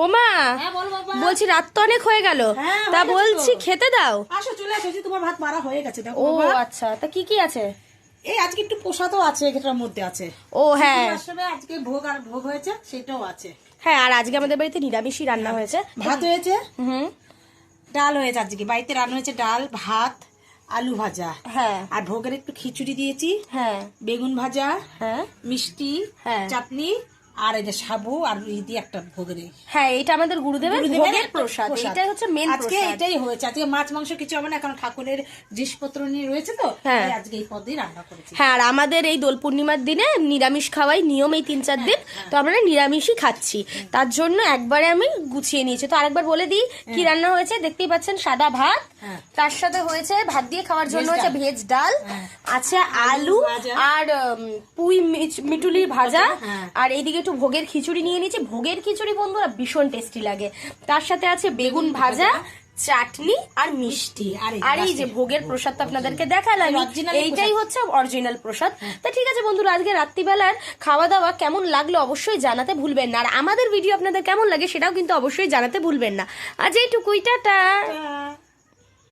ও মা, হ্যাঁ বল বাবা। বলছি রাত তো অনেক হয়ে গেল, হ্যাঁ, তা হয়ে গেছে বলছি তো। খেতে দাও। আসো চলে আসো, এই যে তোমার ভাত মারা হয়ে গেছে দেখো ও বাবা। আচ্ছা, তা কি কি আছে? এই আজকে একটু প্রসাদও আছে, এটার মধ্যে আছে। ও হ্যাঁ আসলে আজকে ভোগ আর ভোগ হয়েছে, সেটাও আছে। হ্যাঁ, আর আজকে আমাদের বাড়িতে নিরামিষই রান্না হয়েছে। ভাত হয়েছে, হুম, ডাল হয়েছে, আজকে বাড়িতে রান্না হয়েছে ডাল ভাত আলু ভাজা। হ্যাঁ আর ভোগের একটু খিচুড়ি দিয়েছি, হ্যাঁ বেগুন ভাজা, হ্যাঁ মিষ্টি, হ্যাঁ। চাটনি, আর এই যে সাবু আর এই দিয়ে একটা ভোগের এই। হ্যাঁ, এটা আমাদের গুরুদেবের ভোগের প্রসাদ, এটাই হচ্ছে মেন আজকে প্রসাদ। এটাই হয়েছে, আজকে মাছ মাংস কিছু হবে না, কারণ ঠাকুরের জিনিসপত্র নিয়ে রয়েছে তো, হ্যাঁ। তাই আজকে এই পদেই রান্না করেছি। হ্যাঁ, আর আমাদের এই দোল পূর্ণিমার দিনে নিরামিষ খাওয়াই নিয়ম এই 3-4 দিন, তো আমরা নিরামিষই খাচ্ছি, তার জন্য একবারে আমি গুছিয়ে নিয়েছি। তো আরেকবার বলে দিই কি রান্না হয়েছে। দেখতেই পাচ্ছেন সাদা ভাত, হ্যাঁ। তার সাথে হয়েছে ভাত দিয়ে খাওয়ার জন্য হচ্ছে ভেজ ডাল, হ্যাঁ। আছে আলু ভাজা। আর পুঁই মিটুলির ভাজা, হ্যাঁ। আর এইদিকে একটু ভোগের খিচুড়ি নিয়ে নিয়েছি। ভোগের খিচুড়ি বন্ধুরা ভীষণ টেস্টি লাগে। তার সাথে আছে বেগুন ভাজা, চাটনি আর মিষ্টি। আর এই যে ভোগের প্রসাদটা আপনাদেরকে দেখালাম, Original এইটাই হচ্ছে অরিজিনাল প্রসাদ। তা ঠিক আছে বন্ধুরা, আজকে রাত্রিবেলার খাওয়া দাওয়া কেমন লাগলো অবশ্যই জানাতে ভুলবেন না, আর আমাদের ভিডিও আপনাদের কেমন লাগে সেটাও কিন্তু অবশ্যই জানাতে ভুলবেন না। আজ এইটুকুই, টাটা।